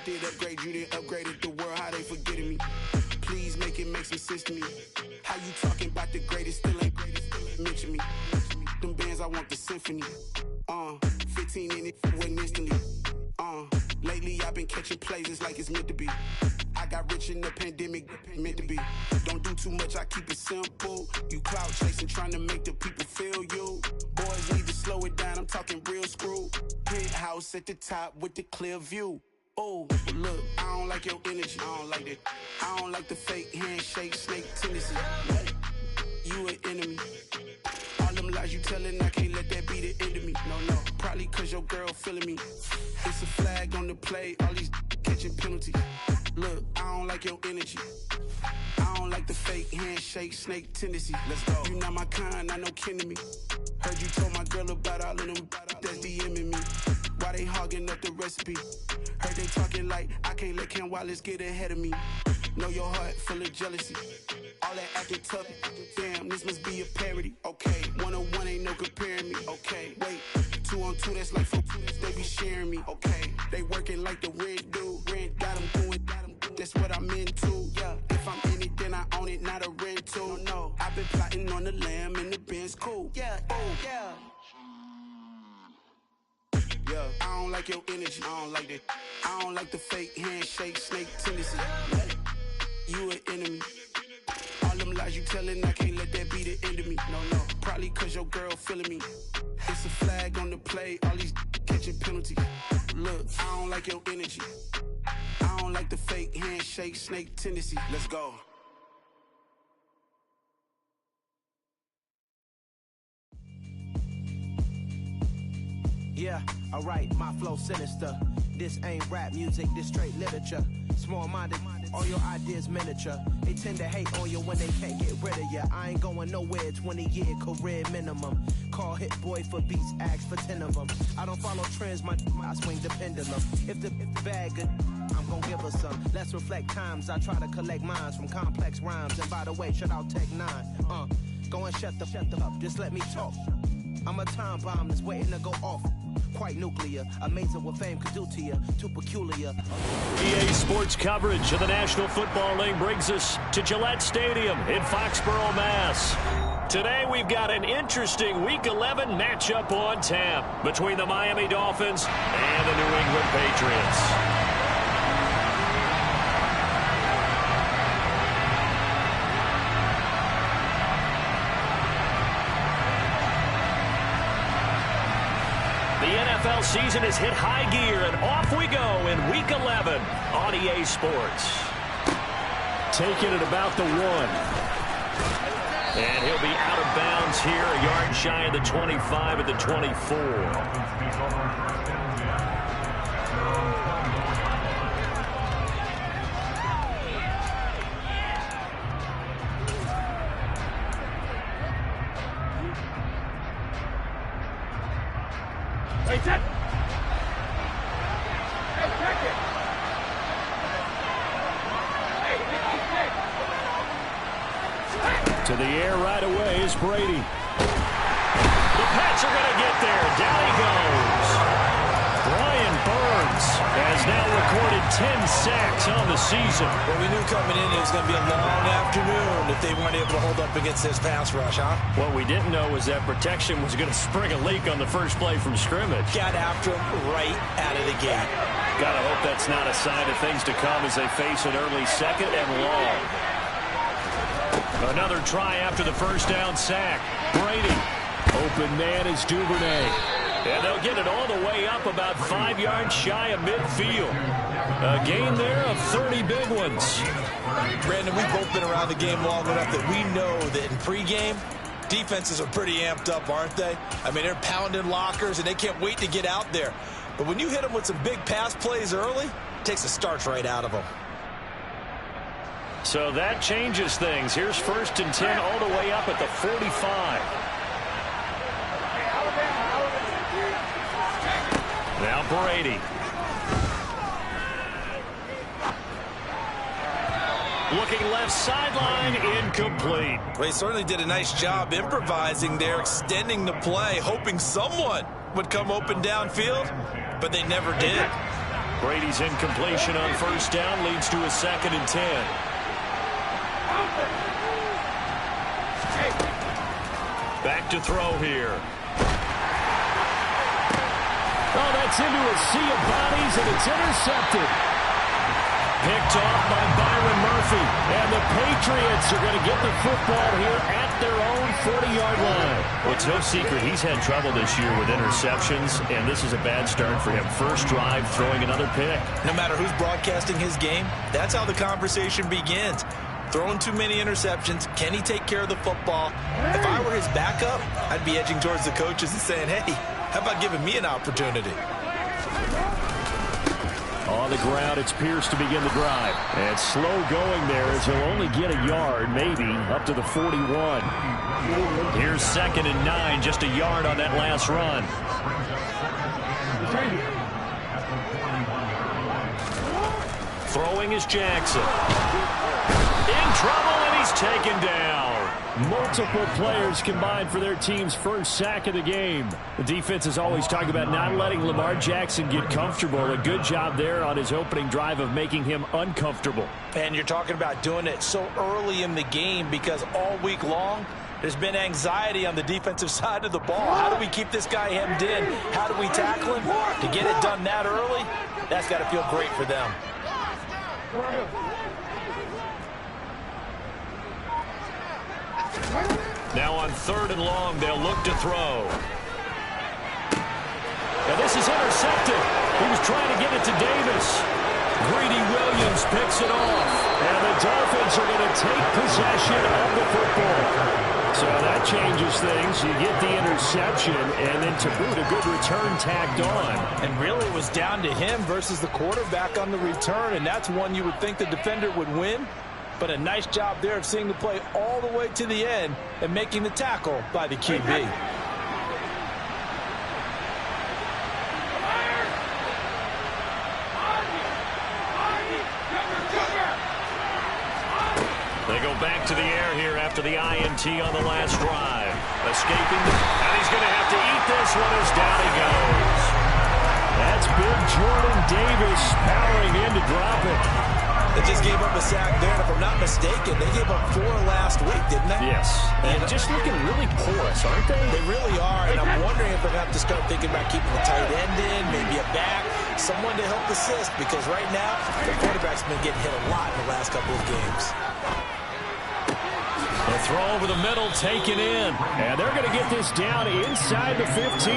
did upgrade you, then upgraded the world. How they forgetting me? Please make it make some sense to me. How you talking about the greatest, still ain't mention me. Them bands, I want the symphony. 15 in it, went instantly. Lately I've been catching plays, it's like it's meant to be. I got rich in the pandemic, meant to be. Don't do too much, I keep it simple. You clout chasing, trying to make the people feel you. Boys need to slow it down, I'm talking real screw. Penthouse at the top with the clear view. Oh, look, I don't like your energy, I don't like that. I don't like the fake handshake, snake tendency. You an enemy. All them lies you telling, I can't let that be the end of me. No, probably cause your girl feeling me. It's a flag on the play, all these catching penalties. Look, I don't like your energy. I don't like the fake handshake, snake tendency. Let's go. You not my kind, I know kin to me. Heard you told my girl about all of them that's DMing me. Why they hogging up the recipe? Heard they talking like I can't let Ken Wallace get ahead of me. Know your heart full of jealousy. All that acting tough, damn, this must be a parody. Okay, 1-on-1 ain't no comparing me. Okay, wait, 2-on-2, that's like 4, they be sharing me. Okay, they working like the rent do. Rent got them doing, that's what I'm into. Yeah, if I'm in it, then I own it, not a rental. No, I've been plotting on the lamb and the Benz cool. Yeah, oh, yeah. Yeah, I don't like your energy, I don't like that. I don't like the fake handshake, snake tendency. You an enemy. All them lies you telling, I can't let that be the end of me. No, probably cause your girl feeling me. It's a flag on the play, all these catching penalties. Look, I don't like your energy. I don't like the fake handshake, snake tendency. Let's go. Yeah, alright, my flow sinister. This ain't rap music, this straight literature. Small-minded, all your ideas miniature. They tend to hate on you when they can't get rid of you. I ain't going nowhere, 20-year career minimum. Call Hit Boy for beats, ask for 10 of them. I don't follow trends, I swing the pendulum. If the bag good, I'm gon' give her some. Let's reflect times, I try to collect minds from complex rhymes. And by the way, shout out Tech 9. Go and shut the up, just let me talk. I'm a time bomb that's waiting to go off. Quite nuclear, amazing what fame could do to you, too peculiar. EA Sports coverage of the National Football League brings us to Gillette Stadium in Foxborough, Mass. Today we've got an interesting Week 11 matchup on tap between the Miami Dolphins and the New England Patriots. The NFL season has hit high gear, and off we go in Week 11 on EA Sports. Taking it about the 1. And he'll be out of bounds here, a yard shy of the 25 at the 24. To the air right away is Brady. The Pats are going to get there. Down he goes. Brian Burns has now recorded 10 sacks on the season. Well, we knew coming in it was going to be a long afternoon if they weren't able to hold up against this pass rush, huh? What we didn't know was that protection was going to spring a leak on the first play from scrimmage. Got after him right out of the gate. Got to hope that's not a sign of things to come as they face an early second and long. Another try after the first down sack. Brady. Open man is Duvernay. And they'll get it all the way up about 5 yards shy of midfield. A gain there of 30 big ones. Brandon, we've both been around the game long enough that we know that in pregame, defenses are pretty amped up, aren't they? I mean, they're pounding lockers, and they can't wait to get out there. But when you hit them with some big pass plays early, it takes the starch right out of them. So that changes things. Here's 1st and 10 all the way up at the 45. Now Brady. Looking left sideline, incomplete. Well, he certainly did a nice job improvising there, extending the play, hoping someone would come open downfield, but they never did. Brady's incompletion on first down leads to a 2nd and 10. Back to throw here. Oh, that's into a sea of bodies, and it's intercepted. Picked off by Byron Murphy. And the Patriots are going to get the football here at their own 40-yard line. Well, it's no secret he's had trouble this year with interceptions, and this is a bad start for him. First drive, throwing another pick. No matter who's broadcasting his game, that's how the conversation begins. Throwing too many interceptions. Can he take care of the football? If I were his backup, I'd be edging towards the coaches and saying, hey, how about giving me an opportunity? On the ground, it's Pierce to begin the drive. And slow going there as he'll only get a yard, maybe, up to the 41. Here's 2nd and 9, just a yard on that last run. Throwing is Jackson. In trouble, and he's taken down. Multiple players combined for their team's first sack of the game. The defense is always talking about not letting Lamar Jackson get comfortable. A good job there on his opening drive of making him uncomfortable. And you're talking about doing it so early in the game because all week long, there's been anxiety on the defensive side of the ball. How do we keep this guy hemmed in? How do we tackle him? To get it done that early, that's got to feel great for them. Now on 3rd and long, they'll look to throw. Now this is intercepted. He was trying to get it to Davis. Greedy Williams picks it off. And the Dolphins are going to take possession of the football. So that changes things. You get the interception, and then to boot, a good return tacked on. And really it was down to him versus the quarterback on the return, and that's one you would think the defender would win. But a nice job there of seeing the play all the way to the end and making the tackle by the QB. They go back to the air here after the INT on the last drive. Escaping, and he's going to have to eat this one as down he goes. That's big Jordan Davis powering in to drop it. They just gave up a sack there, and if I'm not mistaken, they gave up 4 last week, didn't they? Yes. And just looking really porous, aren't they? They really are, and I'm wondering if they're going to have to start thinking about keeping the tight end in, maybe a back, someone to help assist, because right now, the quarterback's been getting hit a lot in the last couple of games. The throw over the middle taken in, and they're going to get this down inside the 15.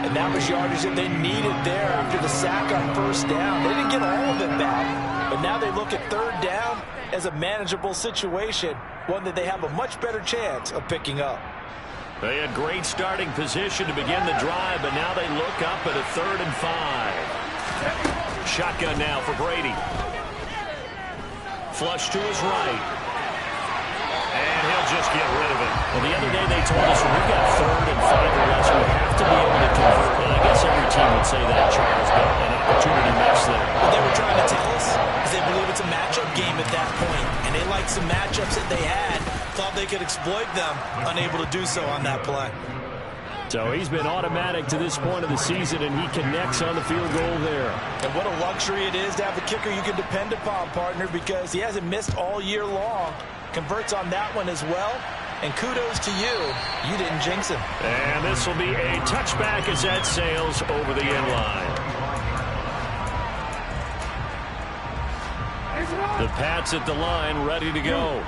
And that was yardage that they needed there after the sack on first down. They didn't get all of it back, but now they look at 3rd down as a manageable situation, one that they have a much better chance of picking up. They had great starting position to begin the drive, but now they look up at a 3rd and 5. Shotgun now for Brady. Flush to his right. And he'll just get rid of it. Well, the other day they told us when we've got 3rd and 5 or less, we have to be able to convert. And I guess every team would say that, Charles, but an opportunity missed there. What they were trying to tell us is they believe it's a matchup game at that point, and they liked some matchups that they had, thought they could exploit them, unable to do so on that play. So he's been automatic to this point of the season, and he connects on the field goal there. And what a luxury it is to have a kicker you can depend upon, partner, because he hasn't missed all year long. Converts on that one as well. And kudos to you. You didn't jinx him. And this will be a touchback as that sails over the end line. The Pats at the line, ready to go.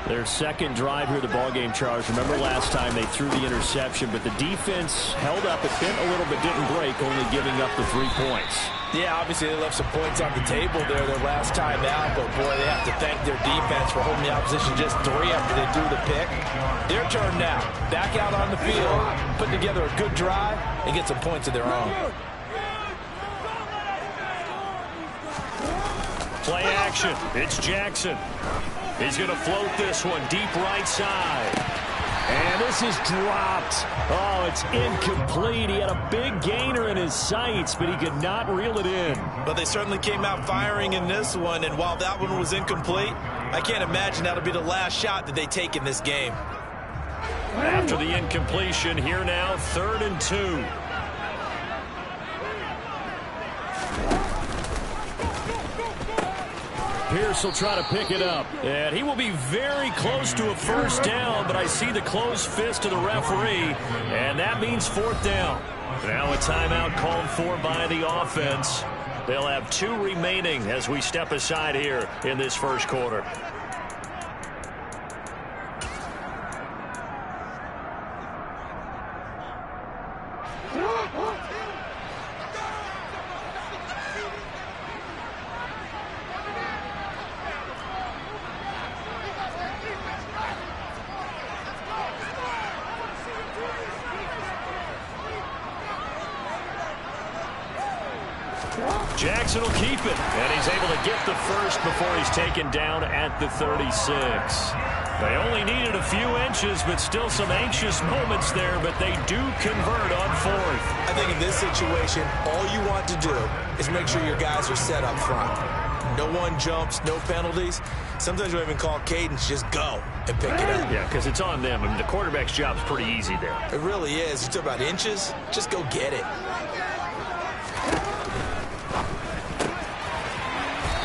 Their 2nd drive here, the ballgame, Charles. Remember last time they threw the interception, but the defense held up. It bent a little bit, didn't break, only giving up the 3 points. Yeah, obviously they left some points on the table there their last time out, but boy, they have to thank their defense for holding the opposition just 3 after they threw the pick. Their turn now. Back out on the field, put together a good drive, and get some points of their own. Play action. It's Jackson. He's going to float this one deep right side. And this is dropped. Oh, it's incomplete. He had a big gainer in his sights, but he could not reel it in. But they certainly came out firing in this one, and while that one was incomplete, I can't imagine that'll be the last shot that they take in this game. After the incompletion, here now, 3rd and 2. Pierce will try to pick it up. And he will be very close to a first down, but I see the closed fist of the referee, and that means fourth down. Now a timeout called for by the offense. They'll have 2 remaining as we step aside here in this first quarter. Jackson will keep it, and he's able to get the first before he's taken down at the 36. They only needed a few inches, but still some anxious moments there, but they do convert on fourth. I think in this situation, all you want to do is make sure your guys are set up front. No one jumps, no penalties. Sometimes you even call cadence, just go and pick it up. Yeah, because it's on them. I mean, the quarterback's job's pretty easy there. It really is. You talk about inches, just go get it.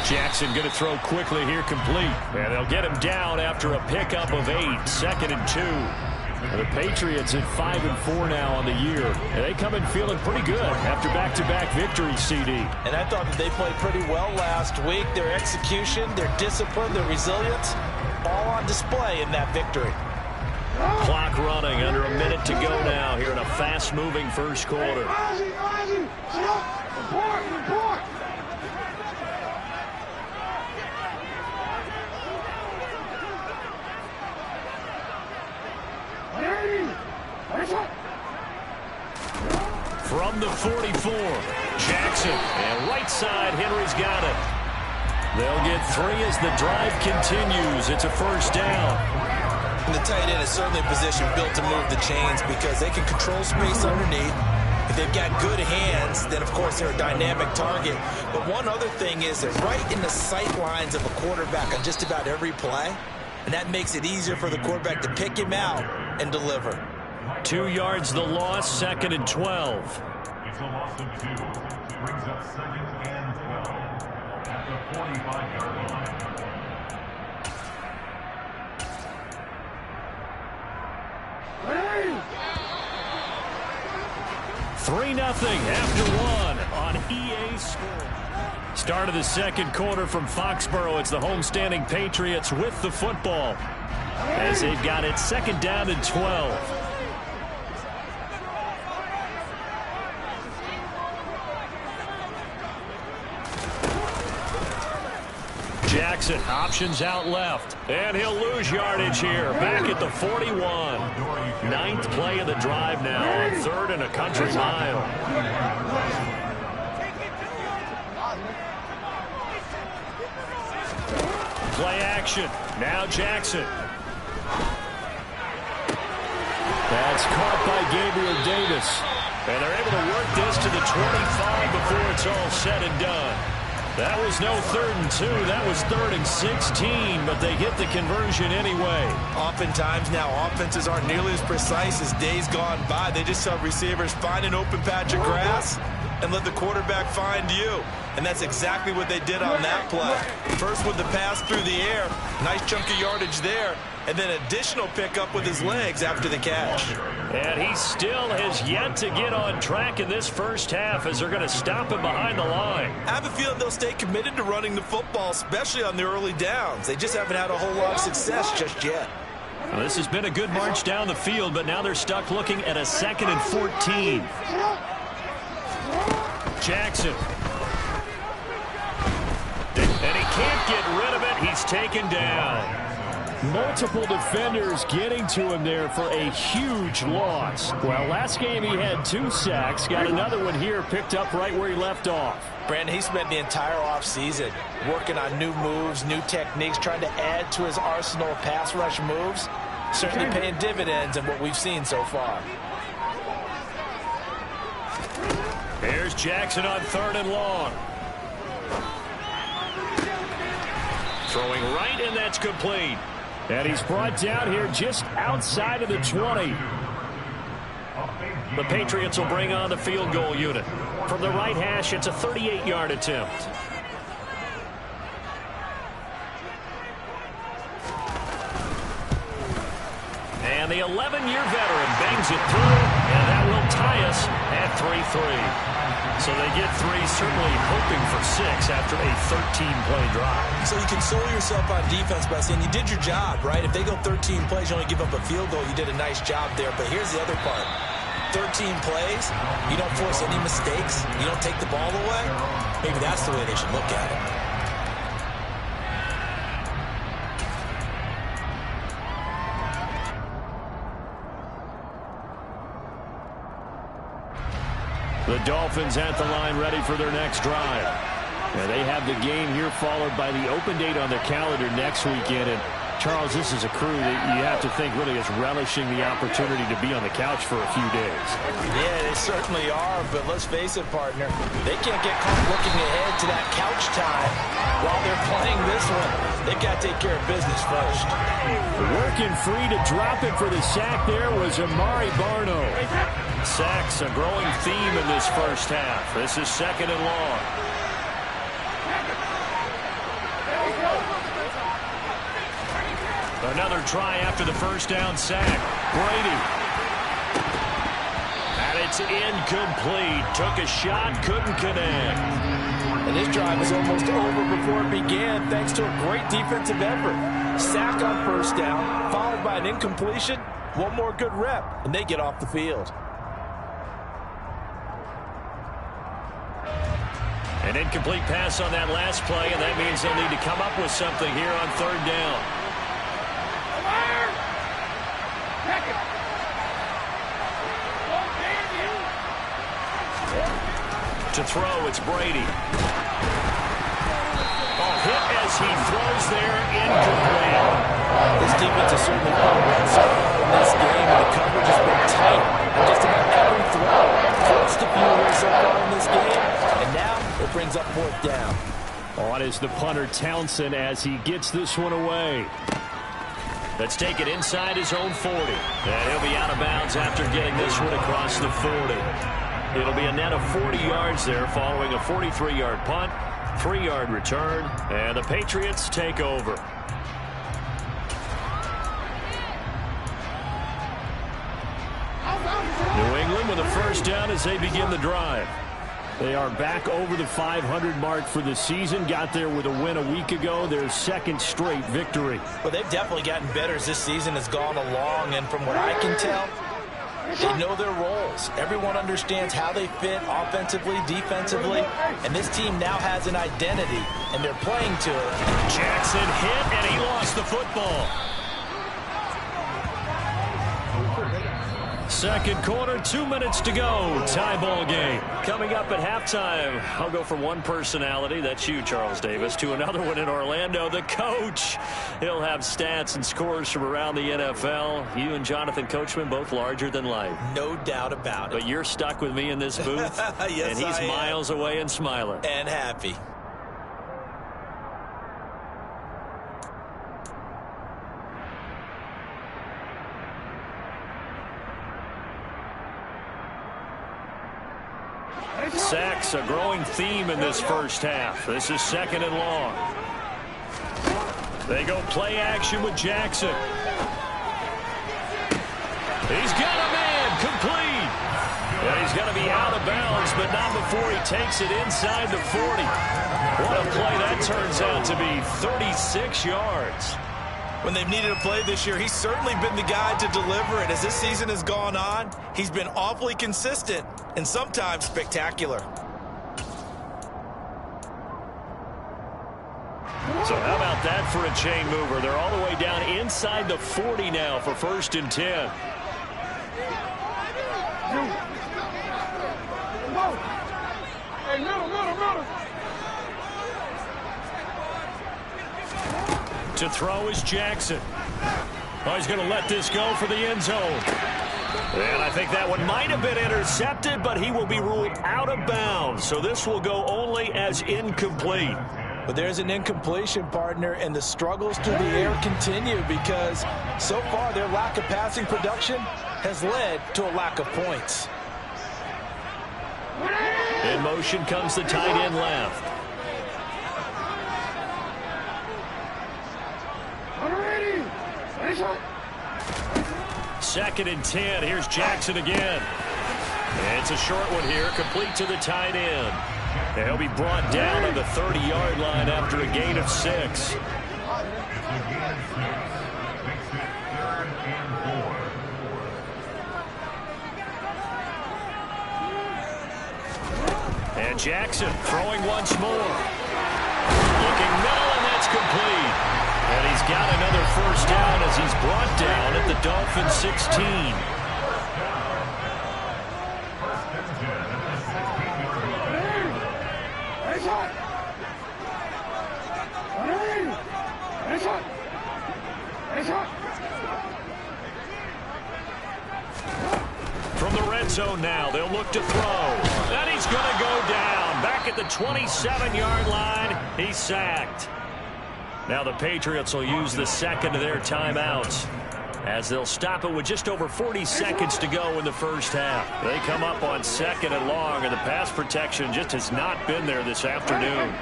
Jackson going to throw quickly here, complete. And they'll get him down after a pickup of 8, 2nd and 2. And the Patriots at 5-4 now on the year. And they come in feeling pretty good after back-to-back victories, CD. And I thought that they played pretty well last week. Their execution, their discipline, their resilience, all on display in that victory. Clock running, under a minute to go now here in a fast-moving first quarter. From the 44, Jackson, and right side, Henry's got it. They'll get 3 as the drive continues. It's a first down. And the tight end is certainly a position built to move the chains because they can control space underneath. If they've got good hands, then of course they're a dynamic target. But one other thing is they're right in the sight lines of a quarterback on just about every play. And that makes it easier for the quarterback to pick him out and deliver. 2 yards the loss, 2nd and 12. It's a loss of 2. Brings up 2nd and 12 at the 45-yard line. 3-0 after 1 on EA Sports. Start of the second quarter from Foxborough. It's the homestanding Patriots with the football as they've got it 2nd down and 12. Jackson, options out left, and he'll lose yardage here, back at the 41. 9th play of the drive now, on 3rd and a country mile. Play action, now Jackson. That's caught by Gabriel Davis, and they're able to work this to the 25 before it's all said and done. That was no 3rd and 2. That was 3rd and 16, but they get the conversion anyway. Oftentimes now offenses aren't nearly as precise as days gone by. They just have receivers find an open patch of grass and let the quarterback find you. And that's exactly what they did on that play. First with the pass through the air, nice chunk of yardage there, and then additional pickup with his legs after the catch. And he still has yet to get on track in this first half as they're going to stop him behind the line. I have a feeling they'll stay committed to running the football, especially on the early downs. They just haven't had a whole lot of success just yet. Well, this has been a good march down the field, but now they're stuck looking at a 2nd and 14. Jackson. And he can't get rid of it. He's taken down. Multiple defenders getting to him there for a huge loss. Well, last game he had 2 sacks. Got another one here picked up right where he left off. Brandon, he spent the entire offseason working on new moves, new techniques, trying to add to his arsenal of pass rush moves. Certainly paying dividends in what we've seen so far. Here's Jackson on 3rd and long. Throwing right, and that's complete. And he's brought down here just outside of the 20. The Patriots will bring on the field goal unit. From the right hash, it's a 38-yard attempt. And the 11-year veteran bangs it through, and that will tie us at 3-3. So they get 3, certainly hoping for 6 after a 13-play drive. So you console yourself on defense by saying you did your job, right? If they go 13 plays, you only give up a field goal, you did a nice job there. But here's the other part. 13 plays, you don't force any mistakes, you don't take the ball away. Maybe that's the way they should look at it. The Dolphins at the line ready for their next drive. And they have the game here followed by the open date on their calendar next weekend. And Charles, this is a crew that you have to think really is relishing the opportunity to be on the couch for a few days. Yeah, they certainly are, but let's face it, partner. They can't get caught looking ahead to that couch time while they're playing this one. They've got to take care of business first. Working free to drop it for the sack there was Amari Barno. Sacks, a growing theme in this first half. This is 2nd and long. Another try after the first down sack. Brady. And it's incomplete. Took a shot, couldn't connect. And this drive was almost over before it began thanks to a great defensive effort. Sack on first down, followed by an incompletion. One more good rep, and they get off the field. An incomplete pass on that last play, and that means they'll need to come up with something here on 3rd down. To throw, it's Brady. Hit as he throws there, incomplete. This defense has certainly played well so far in this game, and the coverage has been tight on just about every throw. Forced a few here so far in this game, and now it brings up 4th down. On is the punter Townsend as he gets this one away. Let's take it inside his own 40. And he'll be out of bounds after getting this one across the 40. It'll be a net of 40 yards there following a 43-yard punt, 3-yard return, and the Patriots take over. New England with a first down as they begin the drive. They are back over the 500 mark for the season. Got there with a win a week ago. Their 2nd straight victory. Well, they've definitely gotten better as this season has gone along, and from what I can tell, they know their roles. Everyone understands how they fit offensively, defensively, and this team now has an identity, and they're playing to it. Jackson hit, and he lost the football. 2nd quarter, 2 minutes to go. Tie ball game. Coming up at halftime, I'll go from one personality, that's you, Charles Davis, to another one in Orlando, the coach. He'll have stats and scores from around the NFL. You and Jonathan Coachman, both larger than life. No doubt about it. But you're stuck with me in this booth, yes, and he's miles away and smiling. And happy. Sacks, a growing theme in this first half. This is 2nd and long. They go play action with Jackson. He's got a man, complete. And he's going to be out of bounds, but not before he takes it inside the 40. What a play that turns out to be, 36 yards. When they've needed a play this year, he's certainly been the guy to deliver it. As this season has gone on, he's been awfully consistent and sometimes spectacular. So how about that for a chain mover? They're all the way down inside the 40 now for 1st and 10. To throw is Jackson. Oh, he's going to let this go for the end zone. And I think that one might have been intercepted, but he will be ruled out of bounds. So this will go only as incomplete. But there's an incompletion, partner, and the struggles through the air continue because so far their lack of passing production has led to a lack of points. In motion comes the tight end left. 2nd and 10. Here's Jackson again. It's a short one here, complete to the tight end. He'll be brought down at the 30-yard line after a gain of 6. And Jackson throwing once more. Looking middle, and that's complete. And he's got another first down as he's brought down at the Dolphins 16. From the red zone now, they'll look to throw. And he's going to go down. Back at the 27-yard line, he's sacked. Now the Patriots will use the second of their timeouts as they'll stop it with just over 40 seconds to go in the first half. They come up on 2nd and long, and the pass protection just has not been there this afternoon.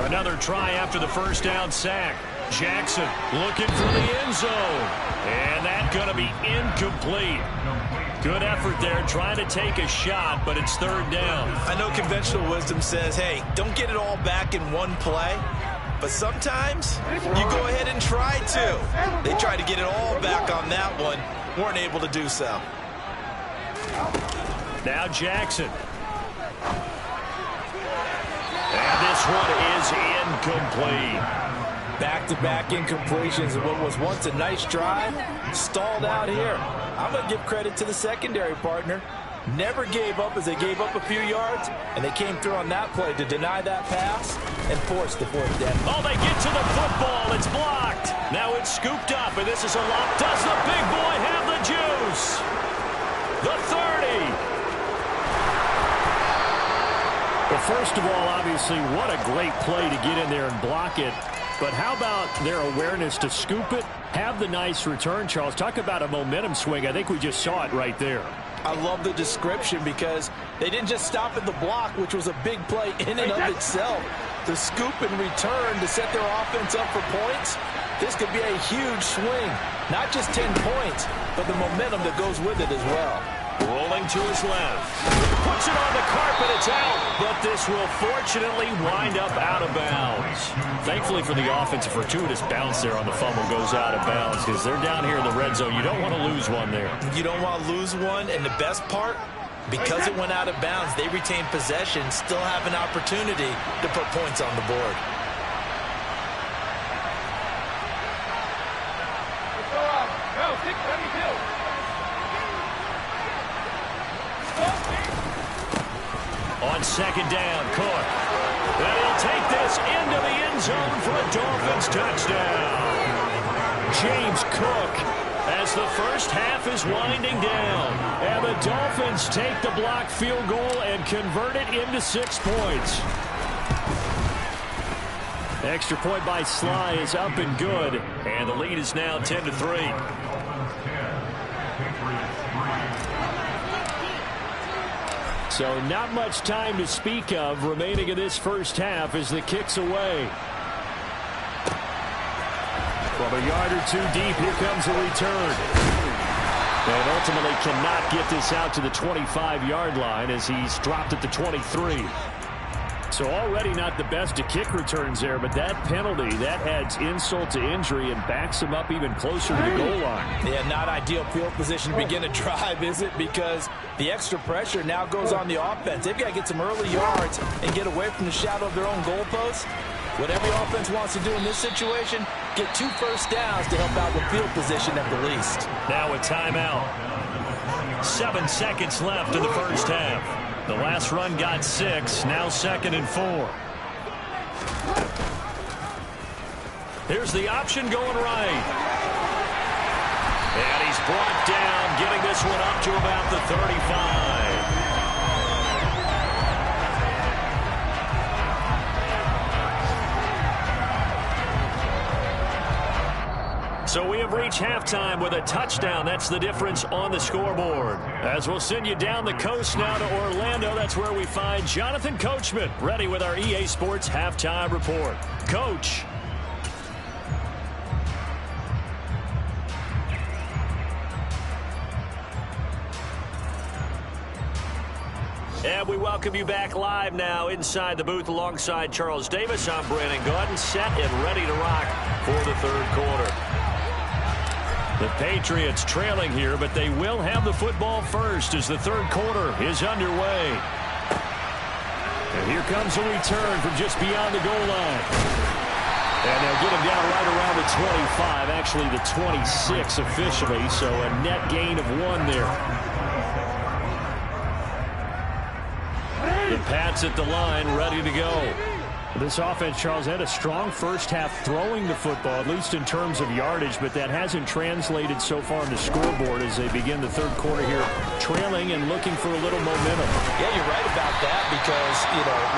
Another try after the first down sack. Jackson looking for the end zone. And that's going to be incomplete. Good effort there trying to take a shot, but it's 3rd down. I know conventional wisdom says, hey, don't get it all back in one play. But sometimes you go ahead and try to. They tried to get it all back on that one. Weren't able to do so. Now Jackson. And this one is incomplete. Back-to-back incompletions of what was once a nice drive, stalled out here. I'm going to give credit to the secondary partner. Never gave up as they gave up a few yards, and they came through on that play to deny that pass and force the 4th down. Oh, they get to the football. It's blocked. Now it's scooped up, and this is a lock. Does the big boy have the juice? The 30. Well, first of all, obviously, what a great play to get in there and block it. But how about their awareness to scoop it, have the nice return, Charles? Talk about a momentum swing. I think we just saw it right there. I love the description because they didn't just stop at the block, which was a big play in and of itself. The scoop and return to set their offense up for points, this could be a huge swing. Not just 10 points, but the momentum that goes with it as well. Rolling to his left. Puts it on the carpet. It's out. But this will fortunately wind up out of bounds. Thankfully for the offense, a fortuitous bounce there on the fumble goes out of bounds because they're down here in the red zone. You don't want to lose one there. You don't want to lose one. And the best part, because it went out of bounds, they retain possession, still have an opportunity to put points on the board. On 2nd down, Cook. And he'll take this into the end zone for a Dolphins touchdown. James Cook as the first half is winding down. And the Dolphins take the blocked field goal and convert it into 6 points. Extra point by Sly is up and good. And the lead is now 10-3. So not much time to speak of remaining in this first half as the kick's away. From a yard or two deep, here comes a return. And ultimately cannot get this out to the 25-yard line as he's dropped at the 23. So already not the best of kick returns there, but that penalty, that adds insult to injury and backs him up even closer to the goal line. Yeah, not ideal field position to begin a drive, is it? Because the extra pressure now goes on the offense. They've got to get some early yards and get away from the shadow of their own goalposts. What every offense wants to do in this situation, get 2 first downs to help out with field position at the least. Now a timeout. 7 seconds left in the first half. The last run got 6, now 2nd and 4. Here's the option going right. And he's brought down, getting this one up to about the 35. So we have reached halftime with a touchdown. That's the difference on the scoreboard. As we'll send you down the coast now to Orlando, that's where we find Jonathan Coachman, ready with our EA Sports Halftime Report. Coach. And we welcome you back live now inside the booth alongside Charles Davis. I'm Brandon Gaudin, set and ready to rock for the third quarter. The Patriots trailing here, but they will have the football first as the third quarter is underway. And here comes a return from just beyond the goal line. And they'll get him down right around the 25, actually the 26 officially, so a net gain of 1 there. The Pats at the line, ready to go. This offense, Charles, had a strong first half throwing the football, at least in terms of yardage, but that hasn't translated so far on the scoreboard as they begin the third quarter here, trailing and looking for a little momentum. Yeah, you're right about that because,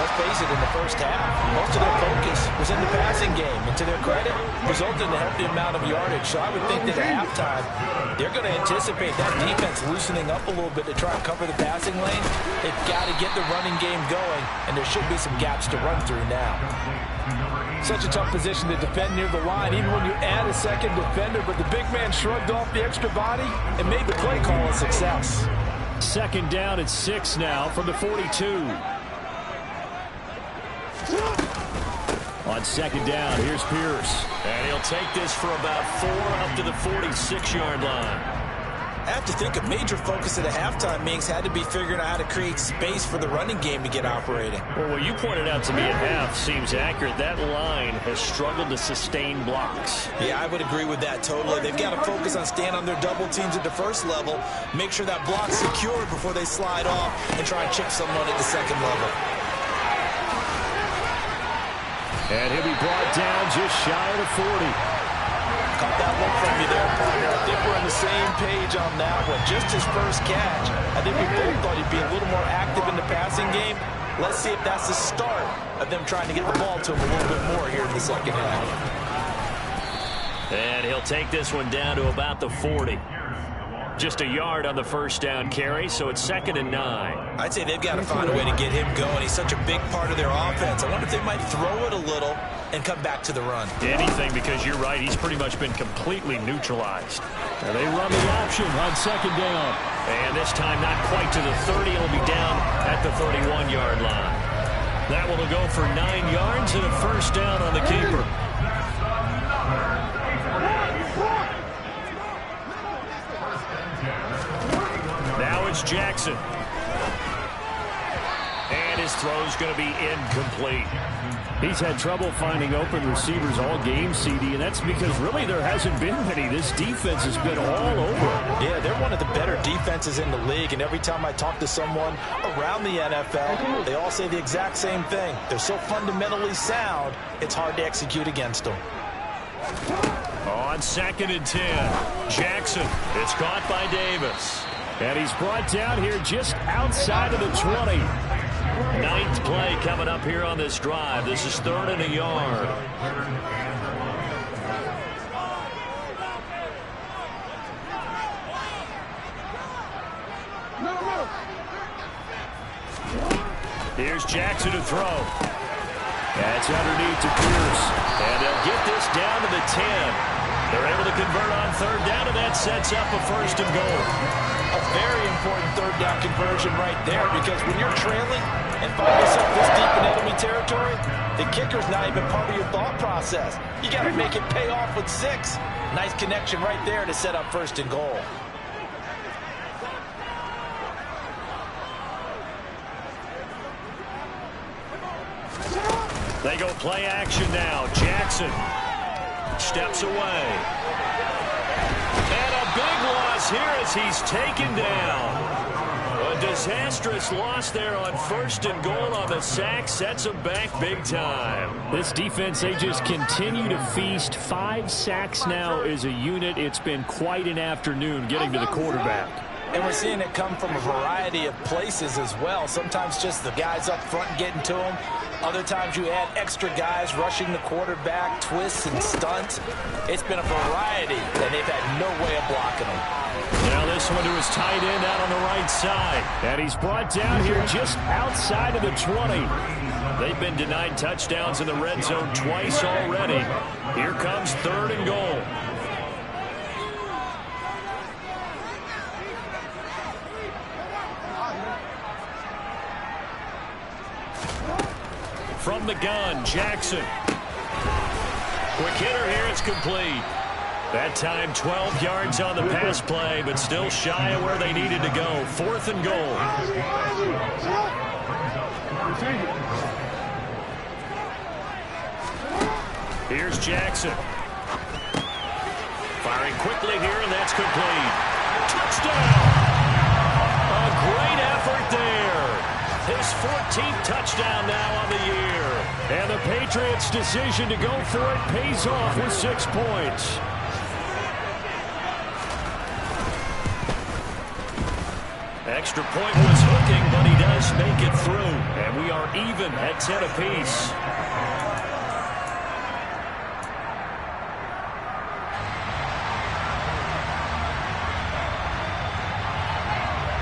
let's face it, in the first half, most of their focus was in the passing game. And to their credit, resulted in a healthy amount of yardage. So I would think that at halftime, they're going to anticipate that defense loosening up a little bit to try and cover the passing lane. They've got to get the running game going, and there should be some gaps to run through now. Such a tough position to defend near the line, even when you add a second defender, but the big man shrugged off the extra body and made the play call a success. Second down at 6 now from the 42. On second down, here's Pierce. And he'll take this for about 4 up to the 46-yard line. I have to think a major focus at a halftime meetings had to be figuring out how to create space for the running game to get operating. Well, what you pointed out to me at half seems accurate. That line has struggled to sustain blocks. Yeah, I would agree with that totally. They've got to focus on staying on their double teams at the first level, make sure that block's secured before they slide off and try and chip someone at the second level. And he'll be brought down just shy of the 40. Caught that look from you there, partner. I think we're on the same page on that one. Just his first catch. I think we both thought he'd be a little more active in the passing game. Let's see if that's the start of them trying to get the ball to him a little bit more here in the second half. And he'll take this one down to about the 40. Just a yard on the first down carry, so it's 2nd and 9. I'd say they've got to find a way to get him going. He's such a big part of their offense. I wonder if they might throw it a little and come back to the run. Anything, because you're right, he's pretty much been completely neutralized. Now they run the option on second down. And this time not quite to the 30. It'll be down at the 31-yard line. That one will go for 9 yards and a first down on the keeper. Now it's Jackson. And his throw's going to be incomplete. He's had trouble finding open receivers all game, CD, and that's because really there hasn't been many. This defense has been all over. Yeah, they're one of the better defenses in the league, and every time I talk to someone around the NFL, they all say the exact same thing. They're so fundamentally sound, it's hard to execute against them. On 2nd and 10, Jackson. It's caught by Davis. And he's brought down here just outside of the 20. 9th play coming up here on this drive. This is 3rd and a yard. Here's Jackson to throw. That's underneath to Pierce. And they'll get this down to the 10. They're able to convert on 3rd down, and that sets up a 1st and goal. A very important 3rd down conversion right there, because when you're trailing and find yourself this deep in enemy territory, the kicker's not even part of your thought process. You got to make it pay off with 6. Nice connection right there to set up 1st and goal. They go play action now. Jackson steps away. And a big loss here as he's taken down. A disastrous loss there on 1st and goal on the sack. Sets him back big time. This defense, they just continue to feast. 5 sacks now as a unit. It's been quite an afternoon getting to the quarterback. And we're seeing it come from a variety of places as well. Sometimes just the guys up front getting to him. Other times you add extra guys rushing the quarterback, twists and stunts. It's been a variety, and they've had no way of blocking him. Now this one to his tight end out on the right side. And he's brought down here just outside of the 20. They've been denied touchdowns in the red zone twice already. Here comes 3rd and goal. from the gun. Jackson. Quick hitter here. It's complete. That time 12 yards on the pass play, but still shy of where they needed to go. 4th and goal. Here's Jackson. Firing quickly here, and that's complete. Touchdown! A great effort there. His 14th touchdown now on the year. And the Patriots' decision to go for it pays off with 6 points. Extra point was hooking, but he does make it through. And we are even at 10 apiece.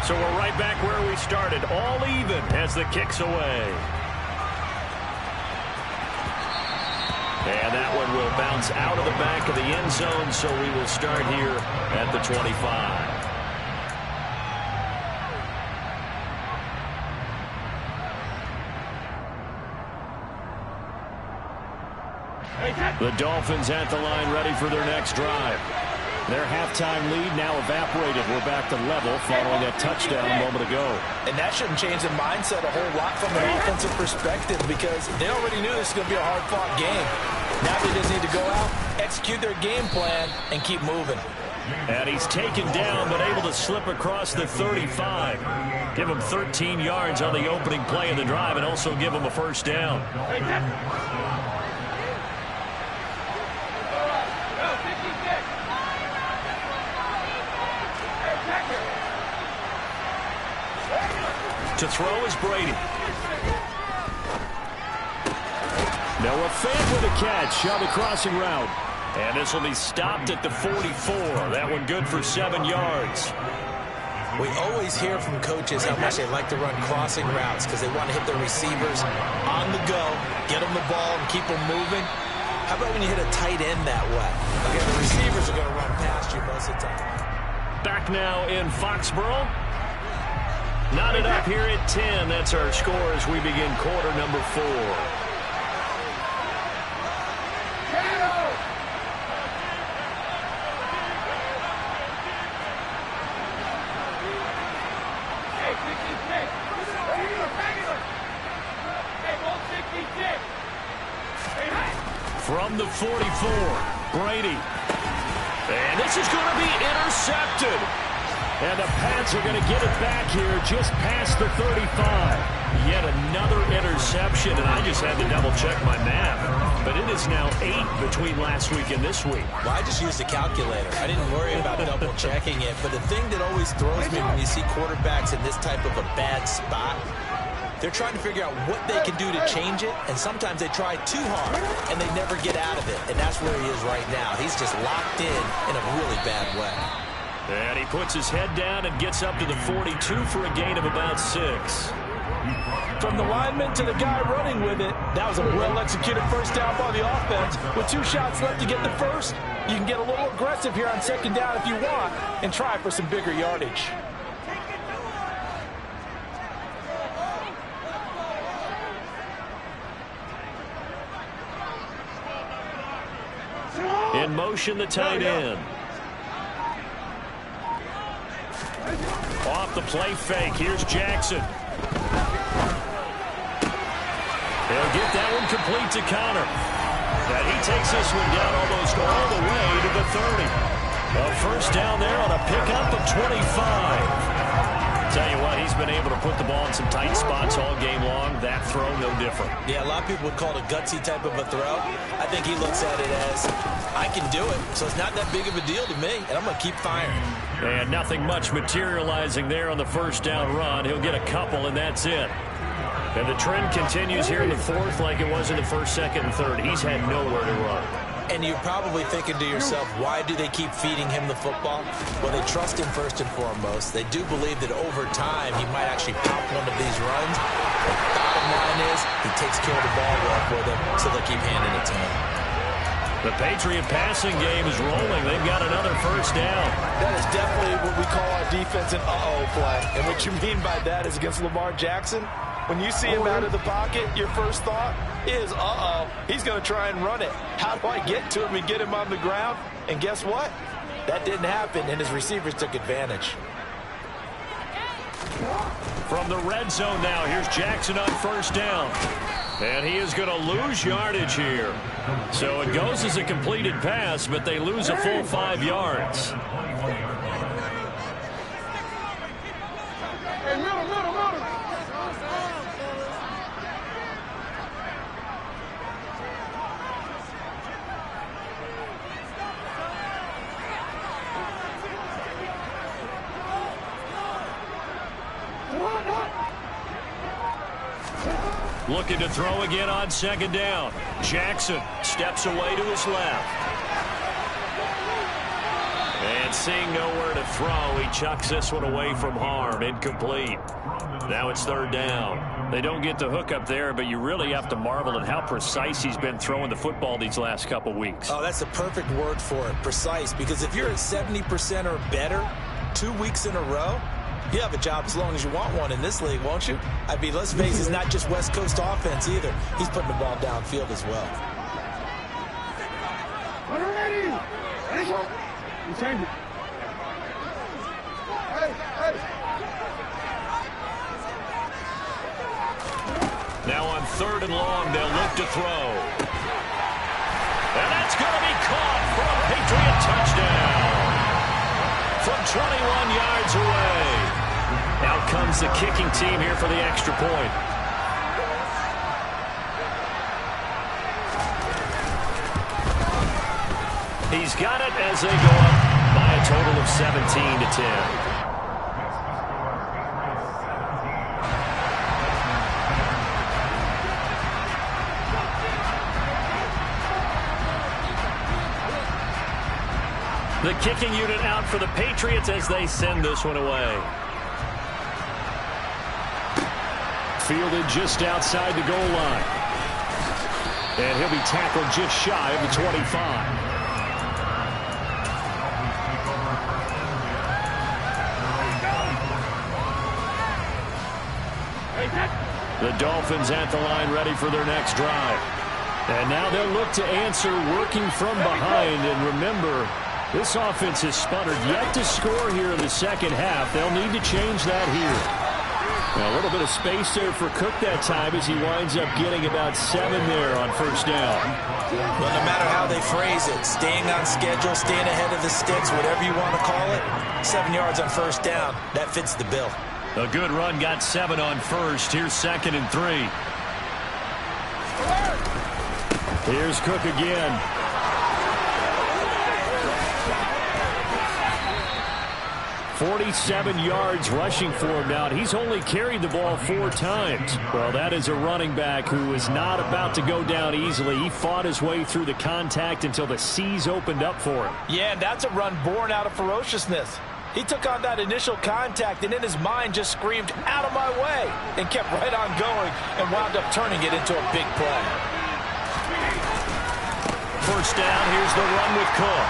So we're right back where we started, all even as the kick's away. And that one will bounce out of the back of the end zone, so we will start here at the 25. The Dolphins at the line, ready for their next drive. Their halftime lead now evaporated. We're back to level following that touchdown a moment ago. And that shouldn't change the mindset a whole lot from an offensive perspective because they already knew this was going to be a hard-fought game. Now they just need to go out, execute their game plan, and keep moving. And he's taken down but able to slip across the 35. Give him 13 yards on the opening play of the drive and also give him a first down. To throw is Brady. Noah Fant with a catch on the crossing route. And this will be stopped at the 44. That one good for 7 yards. We always hear from coaches how much they like to run crossing routes because they want to hit their receivers on the go, get them the ball, and keep them moving. How about when you hit a tight end that way? Okay, the receivers are going to run past you most of the time. Back now in Foxborough. Knotted up here at 10. That's our score as we begin quarter number 4. From the 44, Brady. And this is going to be intercepted. And the Pats are going to get it back here just past the 35. Yet another interception, and I just had to double-check my math. But it is now 8 between last week and this week. Well, I just used a calculator. I didn't worry about double-checking it. But the thing that always throws me when you see quarterbacks in this type of a bad spot, they're trying to figure out what they can do to change it, and sometimes they try too hard, and they never get out of it. And that's where he is right now. He's just locked in a really bad way. And he puts his head down and gets up to the 42 for a gain of about 6. From the lineman to the guy running with it, that was a well-executed first down by the offense. With 2 shots left to get the first, you can get a little aggressive here on second down if you want and try for some bigger yardage. In motion, the tight end. Off the play fake. Here's Jackson. They'll get that one complete to Connor. And he takes this one down almost all the way to the 30. A first down there on a pickup of 25. Tell you what, he's been able to put the ball in some tight spots all game long. That throw, no different. Yeah, a lot of people would call it a gutsy type of a throw. I think he looks at it as, I can do it, so it's not that big of a deal to me, and I'm going to keep firing. And nothing much materializing there on the first down run. He'll get a couple, and that's it. And the trend continues here in the 4th like it was in the 1st, 2nd, and 3rd. He's had nowhere to run. And you're probably thinking to yourself, why do they keep feeding him the football? Well, they trust him first and foremost. They do believe that over time he might actually pop one of these runs. The bottom line is he takes care of the ball well for them, so they'll keep handing it to him. The Patriot passing game is rolling. They've got another first down. That is definitely what we call our defense an uh-oh play. And what you mean by that is against Lamar Jackson, when you see him out of the pocket, your first thought, is, he's going to try and run it. How do I get to him and get him on the ground? And guess what? That didn't happen, and his receivers took advantage. From the red zone now, here's Jackson on first down. And he is going to lose yardage here. So it goes as a completed pass, but they lose a full 5 yards. Looking to throw again on second down. Jackson steps away to his left. And seeing nowhere to throw, he chucks this one away from harm. Incomplete. Now it's third down. They don't get the hook up there, but you really have to marvel at how precise he's been throwing the football these last couple weeks. Oh, that's the perfect word for it, precise. Because if you're at 70% or better 2 weeks in a row, you have a job as long as you want one in this league, won't you? I mean, let's face it, it's not just West Coast offense either. He's putting the ball downfield as well. Now on third and long, they'll look to throw. And that's going to be caught for a Patriot touchdown. From 21 yards away. Out comes the kicking team here for the extra point. He's got it as they go up by a total of 17-10. The kicking unit out for the Patriots as they send this one away. Fielded just outside the goal line. And he'll be tackled just shy of the 25. The Dolphins at the line ready for their next drive. And now they'll look to answer working from behind. And remember, this offense has sputtered yet to score here in the second half. They'll need to change that here. Now, a little bit of space there for Cook that time as he winds up getting about 7 there on first down. Well, no matter how they phrase it, staying on schedule, staying ahead of the sticks, whatever you want to call it, 7 yards on first down, that fits the bill. A good run got 7 on first. Here's 2nd and 3. Here's Cook again. 47 yards rushing for him now. He's only carried the ball 4 times. Well, that is a running back who is not about to go down easily. He fought his way through the contact until the seas opened up for him. Yeah, and that's a run born out of ferociousness. He took on that initial contact and in his mind just screamed, "Out of my way," and kept right on going and wound up turning it into a big play. First down, here's the run with Cook.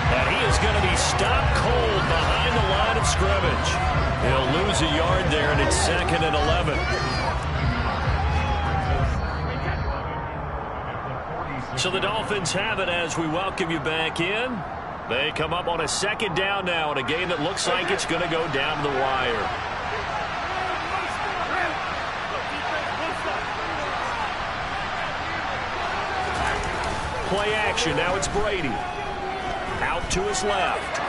And he is going to be stopped cold behind the line of scrimmage. He'll lose a yard there, and it's 2nd and 11. So the Dolphins have it as we welcome you back in. They come up on a 2nd down now in a game that looks like it's going to go down to the wire. Play action. Now it's Brady. Out to his left.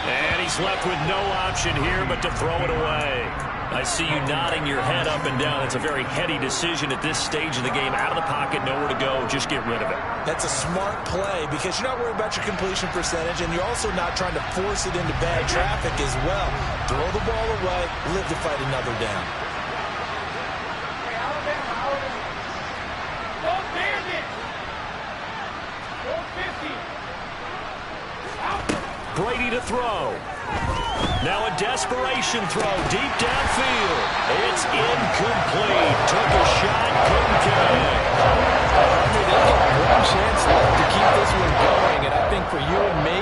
And he's left with no option here but to throw it away. I see you nodding your head up and down. It's a very heady decision at this stage of the game. Out of the pocket, nowhere to go. Just get rid of it. That's a smart play because you're not worried about your completion percentage, and you're also not trying to force it into bad traffic as well. Throw the ball away, live to fight another down. Brady to throw. Now a desperation throw deep downfield. It's incomplete. Took a shot, couldn't connect. They got one chance left to keep this one going, and I think for you and me,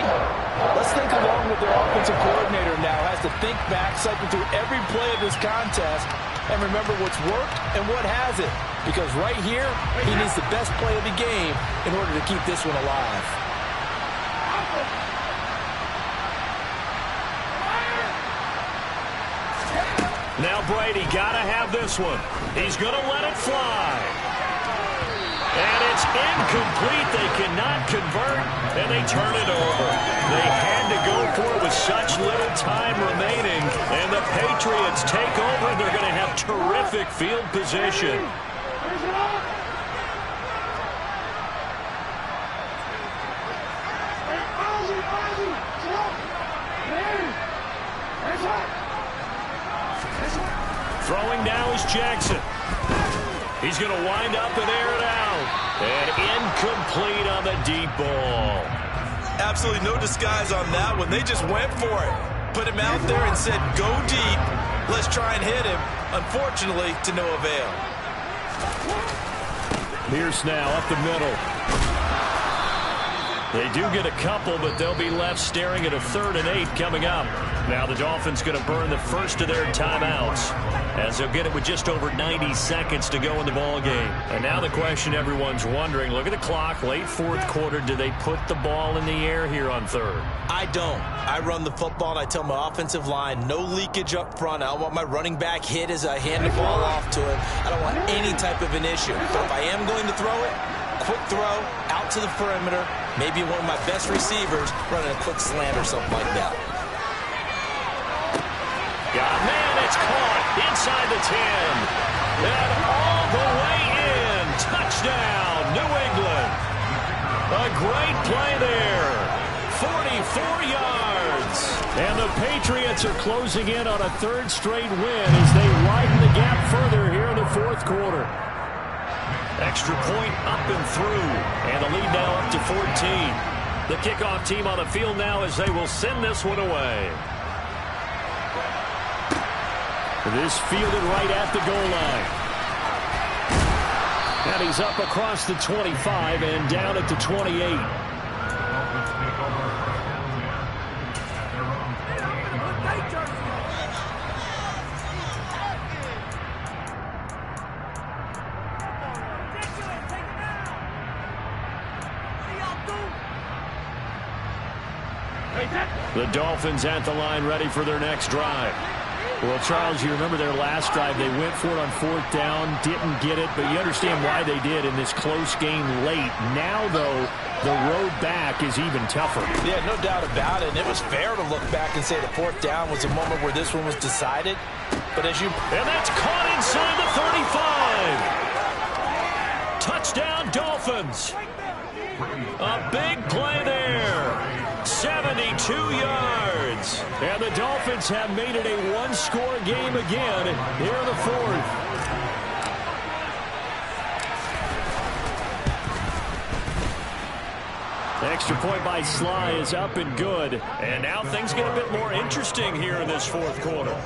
let's think along with their offensive coordinator now. Has to think back, cycle through every play of this contest, and remember what's worked and what hasn't. because right here, he needs the best play of the game in order to keep this one alive. Now Brady got to have this one. He's going to let it fly. And it's incomplete. They cannot convert, and they turn it over. They had to go for it with such little time remaining, and the Patriots take over, and they're going to have terrific field position. Throwing now is Jackson. He's going to wind up and air it out. And incomplete on the deep ball. Absolutely no disguise on that one. They just went for it. Put him out there and said, go deep. Let's try and hit him. Unfortunately, to no avail. Pierce now up the middle. They do get a couple, but they'll be left staring at a 3rd and 8 coming up. Now the Dolphins going to burn the first of their timeouts, as they'll get it with just over 90 seconds to go in the ball game. And now the question everyone's wondering, look at the clock, late 4th quarter, do they put the ball in the air here on 3rd? I don't. I run the football, and I tell my offensive line, no leakage up front. I don't want my running back hit as I hand the ball off to him. I don't want any type of an issue. But if I am going to throw it, quick throw, out to the perimeter, maybe one of my best receivers running a quick slant or something like that. Man, it's caught inside the 10. And all the way in. Touchdown, New England. A great play there. 44 yards. And the Patriots are closing in on a 3rd straight win as they widen the gap further here in the 4th quarter. Extra point up and through. And the lead now up to 14. The kickoff team on the field now as they will send this one away. This fielded right at the goal line. And he's up across the 25 and down at the 28. The Dolphins at the line ready for their next drive. Well, Charles, you remember their last drive. They went for it on 4th down, didn't get it, but you understand why they did in this close game late. Now, though, the road back is even tougher. Yeah, no doubt about it. And it was fair to look back and say the 4th down was a moment where this one was decided. But as you... And that's caught inside the 35. Touchdown, Dolphins. A big play there. 72 yards. And the Dolphins have made it a one-score game again here in the 4th. The extra point by Sly is up and good. And now things get a bit more interesting here in this 4th quarter.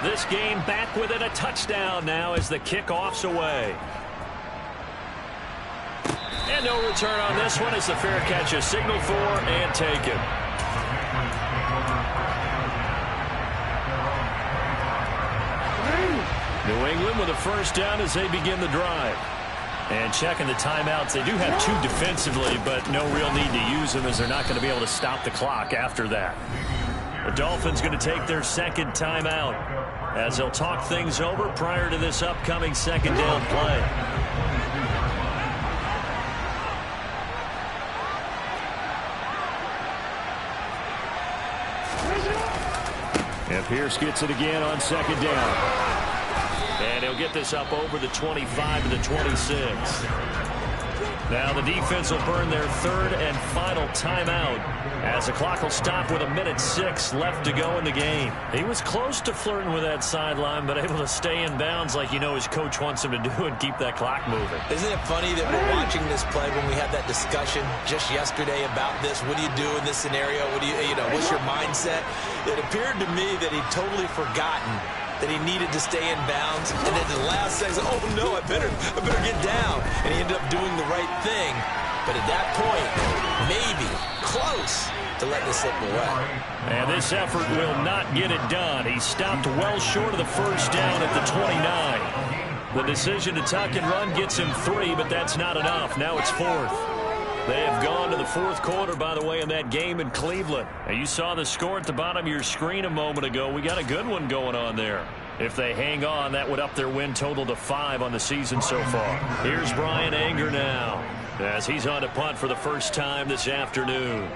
This game back within a touchdown now as the kickoff's away. And no return on this one as the fair catch is signaled for and taken. New England with a first down as they begin the drive. And checking the timeouts. They do have 2 defensively, but no real need to use them as they're not going to be able to stop the clock after that. The Dolphins going to take their 2nd timeout as they'll talk things over prior to this upcoming 2nd down play. And Pierce gets it again on 2nd down. And he'll get this up over the 25 to the 26. Now the defense will burn their 3rd and final timeout as the clock will stop with 1:06 left to go in the game. He was close to flirting with that sideline, but able to stay in bounds like you know his coach wants him to do and keep that clock moving. Isn't it funny that we're watching this play when we had that discussion just yesterday about this? What do you do in this scenario? What do you know, what's your mindset? It appeared to me that he'd totally forgotten that he needed to stay in bounds, and then the last second, oh no, I better get down. And he ended up doing the right thing. But at that point, maybe close to letting it slip away. And this this effort will not get it done. He stopped well short of the first down at the 29. The decision to tuck and run gets him 3, but that's not enough. Now it's 4th. They have gone to the 4th quarter, by the way, in that game in Cleveland. And you saw the score at the bottom of your screen a moment ago. We got a good one going on there. If they hang on, that would up their win total to 5 on the season so far. Here's Bryan Anger now as he's on to punt for the first time this afternoon.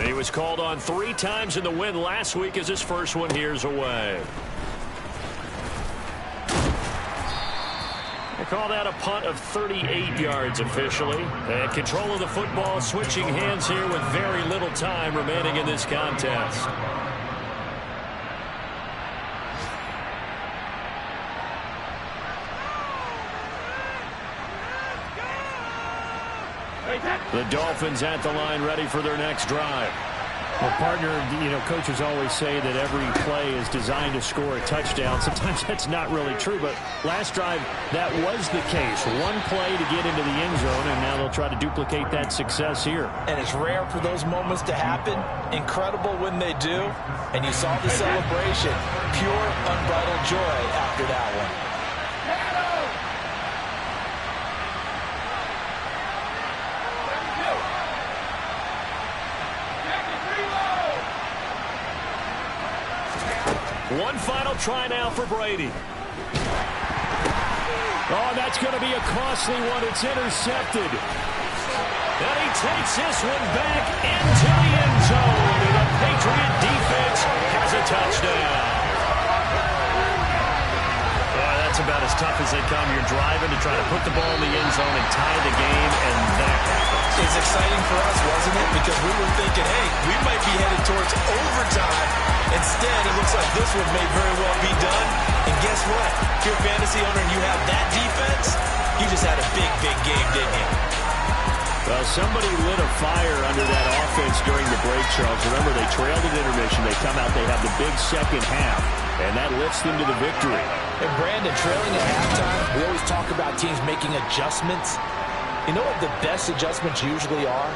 He was called on 3 times in the win last week as his first one here's away. They call that a punt of 38 yards officially. And control of the football switching hands here with very little time remaining in this contest. The Dolphins at the line ready for their next drive. Well, partner, coaches always say that every play is designed to score a touchdown. Sometimes that's not really true, but last drive, that was the case. One play to get into the end zone, and now they'll try to duplicate that success here. And it's rare for those moments to happen. Incredible when they do. And you saw the celebration. Pure, unbridled joy after that one. One final try now for Brady. Oh, that's going to be a costly one. It's intercepted. And he takes this one back into the end zone. And the Patriot defense has a touchdown. That's about as tough as they come. You're driving to try to put the ball in the end zone and tie the game, and that happens. It's exciting for us, wasn't it? Because we were thinking, hey, we might be headed towards overtime. Instead, it looks like this one may very well be done. And guess what? If you're a fantasy owner and you have that defense, you just had a big, big game, didn't you? Well, somebody lit a fire under that offense during the break, Charles. Remember, they trailed at intermission. They come out, they have the big second half, and that lifts them to the victory. And Brandon, trailing at halftime, we always talk about teams making adjustments. You know what the best adjustments usually are?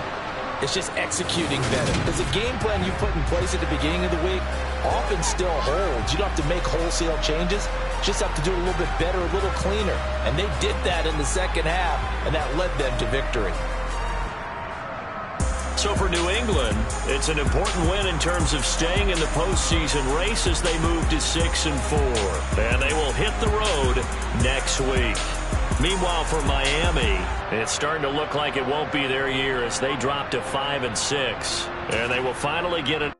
It's just executing better. Because the game plan you put in place at the beginning of the week often still holds. You don't have to make wholesale changes. You just have to do it a little bit better, a little cleaner. And they did that in the second half, and that led them to victory. So for New England, it's an important win in terms of staying in the postseason race as they move to 6-4. And they will hit the road next week. Meanwhile, for Miami, it's starting to look like it won't be their year as they drop to 5-6. And they will finally get it.